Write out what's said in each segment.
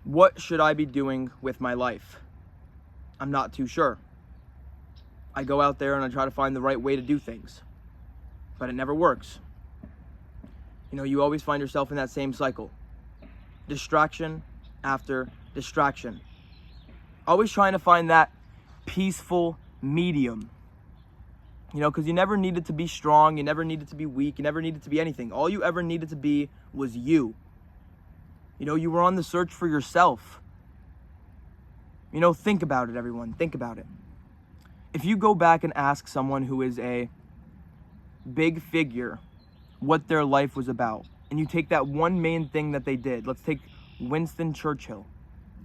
What should I be doing with my life? I'm not too sure. I go out there and I try to find the right way to do things, but it never works. You always find yourself in that same cycle. Distraction after distraction. Always trying to find that peaceful medium. Because you never needed to be strong, you never needed to be weak, you never needed to be anything. All you ever needed to be was you. You were on the search for yourself. Think about it, everyone. Think about it. If you go back and ask someone who is a big figure what their life was about, and you take that one main thing that they did, let's take Winston Churchill.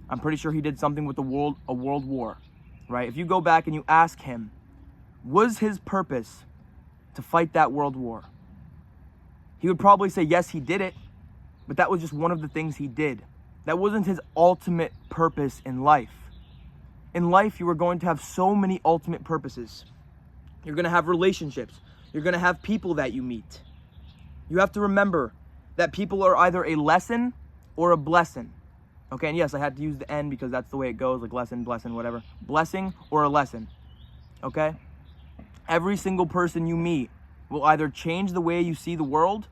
I'm pretty sure he did something with a world war, right? If you go back and you ask him, was his purpose to fight that world war? He would probably say, yes, he did it, but that was just one of the things he did. That wasn't his ultimate purpose in life. In life, you are going to have so many ultimate purposes. You're going to have relationships. You're going to have people that you meet. You have to remember that people are either a lesson or a blessing. Okay, and yes, I had to use the N because that's the way it goes, like lesson, blessing, whatever. Blessing or a lesson, okay? Every single person you meet will either change the way you see the world,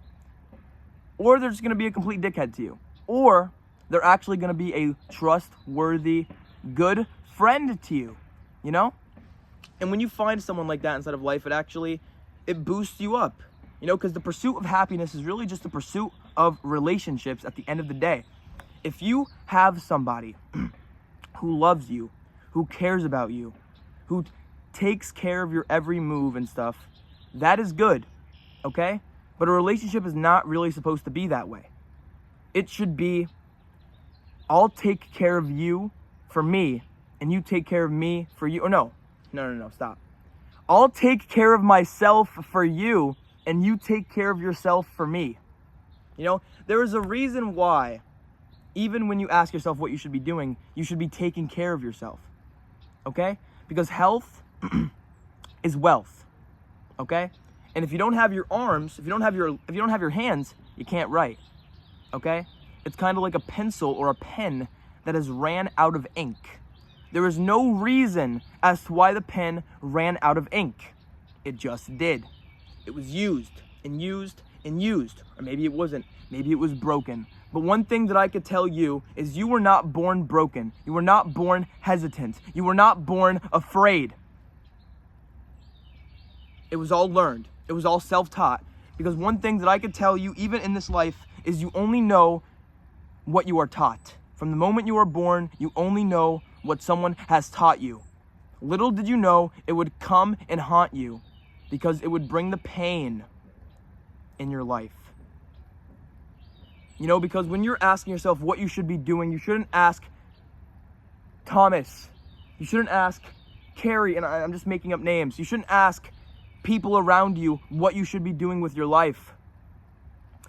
or they're just going to be a complete dickhead to you. Or they're actually going to be a trustworthy, good friend to you, And when you find someone like that inside of life, it boosts you up, because the pursuit of happiness is really just the pursuit of relationships at the end of the day. If you have somebody who loves you, who cares about you, who takes care of your every move and stuff, that is good, okay? But a relationship is not really supposed to be that way. It should be, I'll take care of you for me, and you take care of me for you. Or no, stop. I'll take care of myself for you, and you take care of yourself for me. There is a reason why, even when you ask yourself what you should be doing, you should be taking care of yourself, okay? Because health is wealth, okay? And if you don't have your arms, if you don't have your hands, you can't write, okay? It's kind of like a pencil or a pen that has ran out of ink. There is no reason as to why the pen ran out of ink. It just did. It was used and used and used. Or maybe it wasn't. Maybe it was broken. But one thing that I could tell you is you were not born broken. You were not born hesitant. You were not born afraid. It was all learned. It was all self-taught. Because one thing that I could tell you, even in this life, is you only know what you are taught. From the moment you are born, you only know what someone has taught you. Little did you know it would come and haunt you, because it would bring the pain in your life. Because when you're asking yourself what you should be doing, you shouldn't ask Thomas. You shouldn't ask Carrie, and I'm just making up names. You shouldn't ask people around you what you should be doing with your life.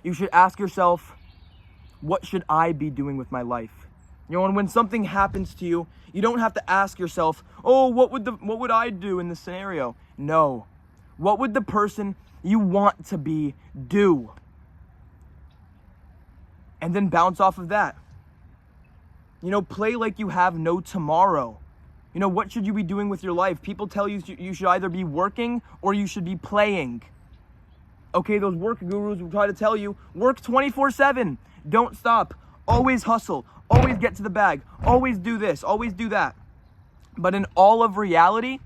You should ask yourself, what should I be doing with my life? And when something happens to you, you don't have to ask yourself, oh, what would I do in this scenario? No. What would the person you want to be do? And then bounce off of that. Play like you have no tomorrow. What should you be doing with your life? People tell you you should either be working or you should be playing. Okay, those work gurus will try to tell you, work 24/7. Don't stop. Always hustle. Always get to the bag. Always do this. Always do that. But in all of reality,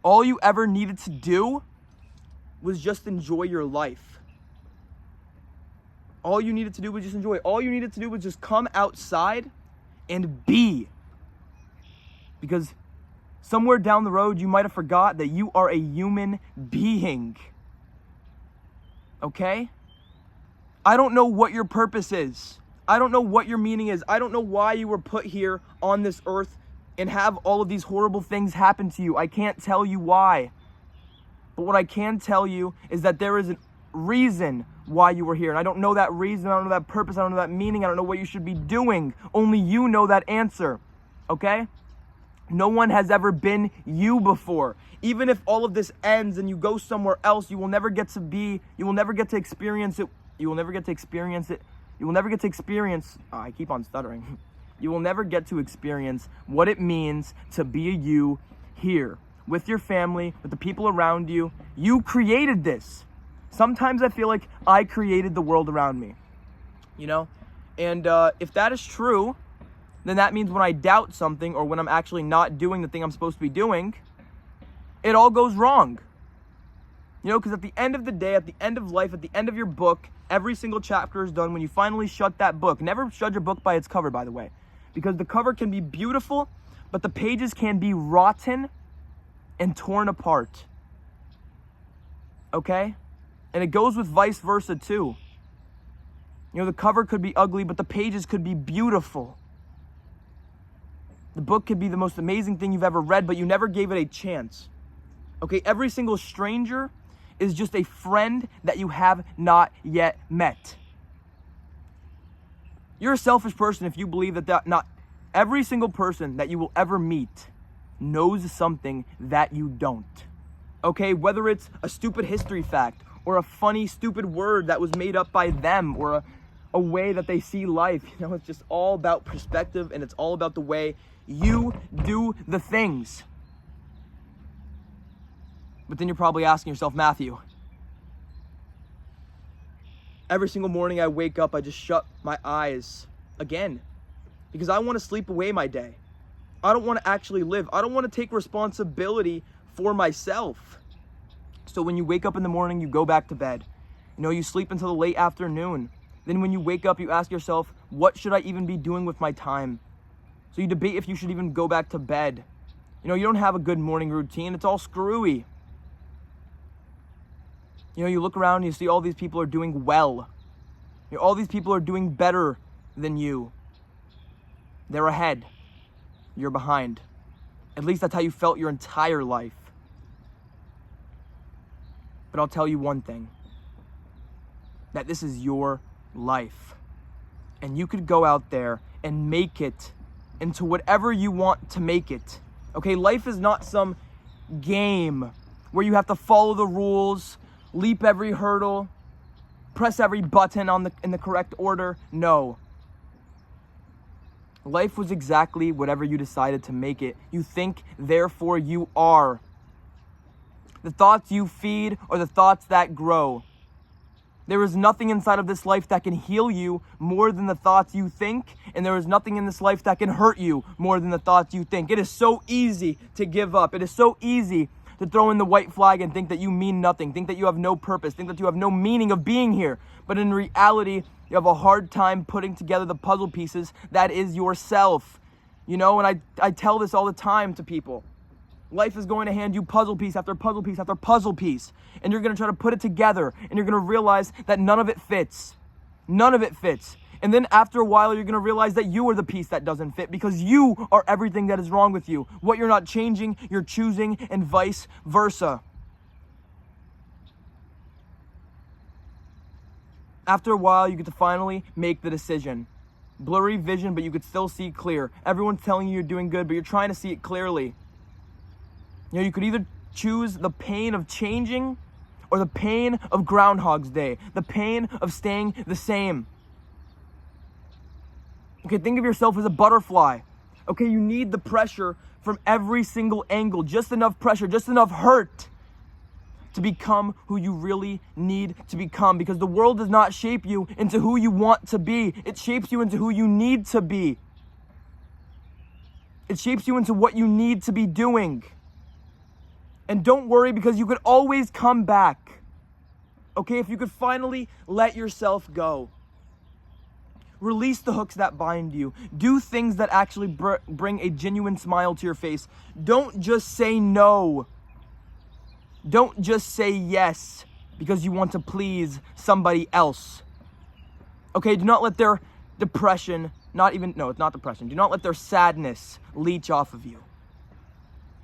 all you ever needed to do was just enjoy your life. All you needed to do was just enjoy. All you needed to do was just come outside and be. Because somewhere down the road, you might have forgot that you are a human being. Okay? I don't know what your purpose is. I don't know what your meaning is. I don't know why you were put here on this earth and have all of these horrible things happen to you. I can't tell you why. But what I can tell you is that there is a reason why you were here. And I don't know that reason. I don't know that purpose. I don't know that meaning. I don't know what you should be doing. Only you know that answer. Okay? No one has ever been you before. Even if all of this ends and you go somewhere else, you will never get to experience it You will never get to experience, I keep on stuttering. You will never get to experience what it means to be a you here with your family, with the people around you. You created this. Sometimes I feel like I created the world around me, you know? And if that is true, then that means when I doubt something or when I'm actually not doing the thing I'm supposed to be doing, it all goes wrong. You know, because at the end of the day, at the end of life, at the end of your book, every single chapter is done when you finally shut that book. Never judge a book by its cover, by the way, because the cover can be beautiful, but the pages can be rotten and torn apart. Okay? And it goes with vice versa too. You know, the cover could be ugly, but the pages could be beautiful. The book could be the most amazing thing you've ever read, but you never gave it a chance. Okay, every single stranger is just a friend that you have not yet met. You're a selfish person if you believe that not every single person that you will ever meet knows something that you don't. Okay, whether it's a stupid history fact or a funny, stupid word that was made up by them or a way that they see life. You know, it's just all about perspective, and it's all about the way you do the things. But then you're probably asking yourself, Matthew, every single morning I wake up, I just shut my eyes again because I want to sleep away my day. I don't want to actually live. I don't want to take responsibility for myself. So when you wake up in the morning, you go back to bed. You know, you sleep until the late afternoon. Then when you wake up, you ask yourself, what should I even be doing with my time? So you debate if you should even go back to bed. You know, you don't have a good morning routine. It's all screwy. You know, you look around and you see all these people are doing well. You know, all these people are doing better than you. They're ahead. You're behind. At least that's how you felt your entire life. But I'll tell you one thing. That this is your life. And you could go out there and make it into whatever you want to make it. Okay, life is not some game where you have to follow the rules, leap every hurdle, press every button in the correct order. No. Life was exactly whatever you decided to make it. You think, therefore you are. The thoughts you feed are the thoughts that grow. There is nothing inside of this life that can heal you more than the thoughts you think, and there is nothing in this life that can hurt you more than the thoughts you think. It is so easy to give up. It is so easy to throw in the white flag and think that you mean nothing, think that you have no purpose, think that you have no meaning of being here. But in reality, you have a hard time putting together the puzzle pieces that is yourself. You know, and I tell this all the time to people. Life is going to hand you puzzle piece after puzzle piece after puzzle piece. And you're going to try to put it together. And you're going to realize that none of it fits. None of it fits. And then after a while, you're going to realize that you are the piece that doesn't fit because you are everything that is wrong with you. What you're not changing, you're choosing, and vice versa. After a while, you get to finally make the decision. Blurry vision, but you could still see clear. Everyone's telling you you're doing good, but you're trying to see it clearly. You know, you could either choose the pain of changing or the pain of Groundhog's Day, the pain of staying the same. Okay, think of yourself as a butterfly. Okay, you need the pressure from every single angle, just enough pressure, just enough hurt to become who you really need to become, because the world does not shape you into who you want to be. It shapes you into who you need to be. It shapes you into what you need to be doing. And don't worry, because you could always come back. Okay, if you could finally let yourself go. Release the hooks that bind you. Do things that actually bring a genuine smile to your face. Don't just say no. Don't just say yes because you want to please somebody else. Okay, do not let their depression, it's not depression. Do not let their sadness leech off of you.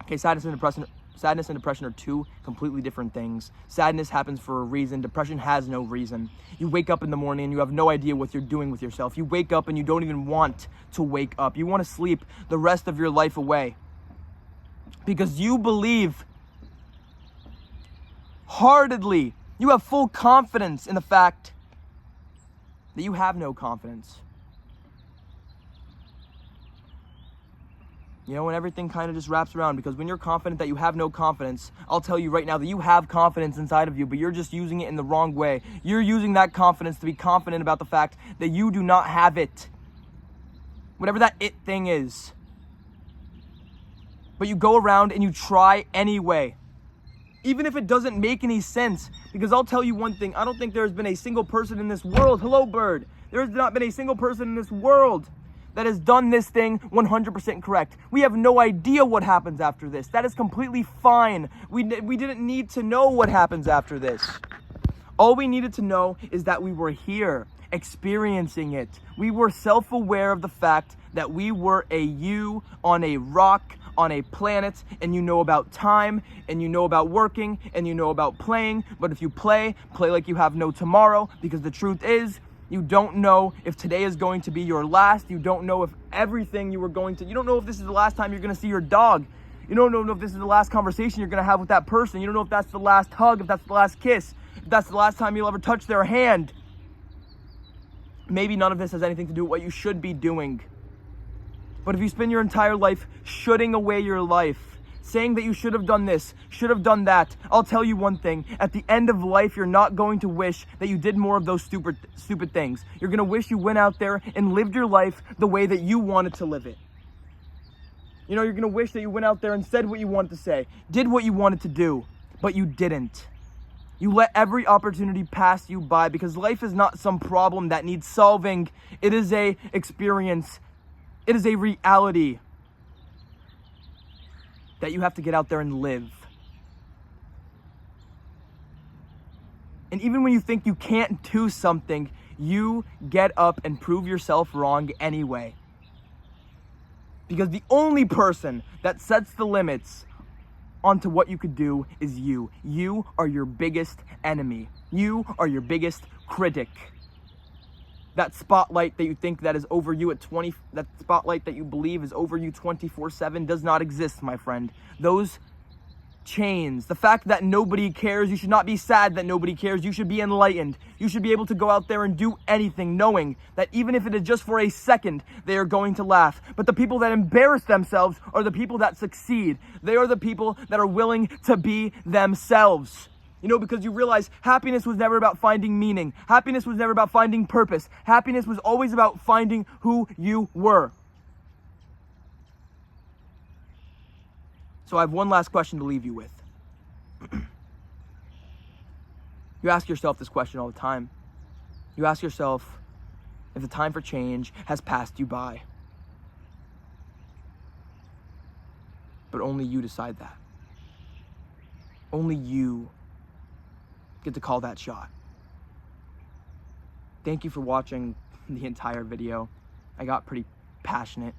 Okay, sadness and depression are two completely different things. Sadness happens for a reason. Depression has no reason. You wake up in the morning and you have no idea what you're doing with yourself. You wake up and you don't even want to wake up. You want to sleep the rest of your life away. Because you believe heartedly, you have full confidence in the fact that you have no confidence. You know, and everything kind of just wraps around, because when you're confident that you have no confidence, I'll tell you right now that you have confidence inside of you, but you're just using it in the wrong way. You're using that confidence to be confident about the fact that you do not have it. Whatever that it thing is. But you go around and you try anyway. Even if it doesn't make any sense. Because I'll tell you one thing, I don't think there's been a single person in this world, hello bird, there has not been a single person in this world that has done this thing 100% correct. We have no idea what happens after this. That is completely fine. We didn't need to know what happens after this. All we needed to know is that we were here, experiencing it. We were self-aware of the fact that we were a you on a rock, on a planet, and you know about time, and you know about working, and you know about playing. But if you play like you have no tomorrow, because the truth is, you don't know if today is going to be your last. You don't know if everything you were going to, you don't know if this is the last time you're going to see your dog. You don't know if this is the last conversation you're going to have with that person. You don't know if that's the last hug, if that's the last kiss, if that's the last time you'll ever touch their hand. Maybe none of this has anything to do with what you should be doing. But if you spend your entire life shooting away your life, saying that you should have done this, should have done that, I'll tell you one thing. At the end of life, you're not going to wish that you did more of those stupid things. You're going to wish you went out there and lived your life the way that you wanted to live it. You know, you're going to wish that you went out there and said what you wanted to say, did what you wanted to do, but you didn't. You let every opportunity pass you by, because life is not some problem that needs solving. It is a experience. It is a reality that you have to get out there and live. And even when you think you can't do something, you get up and prove yourself wrong anyway. Because the only person that sets the limits onto what you could do is you. You are your biggest enemy. You are your biggest critic. That spotlight that you think that is over you that spotlight that you believe is over you 24/7 does not exist, my friend. Those chains, the fact that nobody cares, you should not be sad that nobody cares. You should be enlightened. You should be able to go out there and do anything, knowing that even if it is just for a second, they are going to laugh. But the people that embarrass themselves are the people that succeed. They are the people that are willing to be themselves. You know, because you realize happiness was never about finding meaning. Happiness was never about finding purpose. Happiness was always about finding who you were. So I have one last question to leave you with. You ask yourself this question all the time. You ask yourself if the time for change has passed you by. But only you decide that. Only you get to call that shot. Thank you for watching the entire video. I got pretty passionate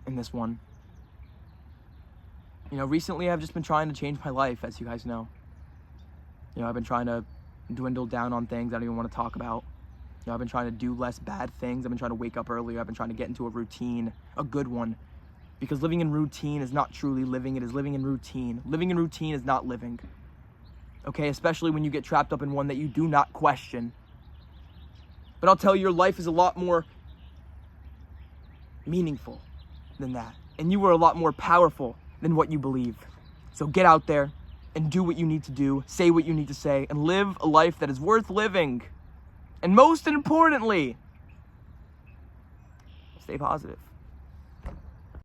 in this one. You know, recently I've just been trying to change my life, as you guys know. You know, I've been trying to dwindle down on things I don't even want to talk about. You know, I've been trying to do less bad things. I've been trying to wake up earlier. I've been trying to get into a routine, a good one. Because living in routine is not truly living, it is living in routine. Living in routine is not living. Okay, especially when you get trapped up in one that you do not question. But I'll tell you, your life is a lot more meaningful than that. And you are a lot more powerful than what you believe. So get out there and do what you need to do, say what you need to say, and live a life that is worth living. And most importantly, stay positive.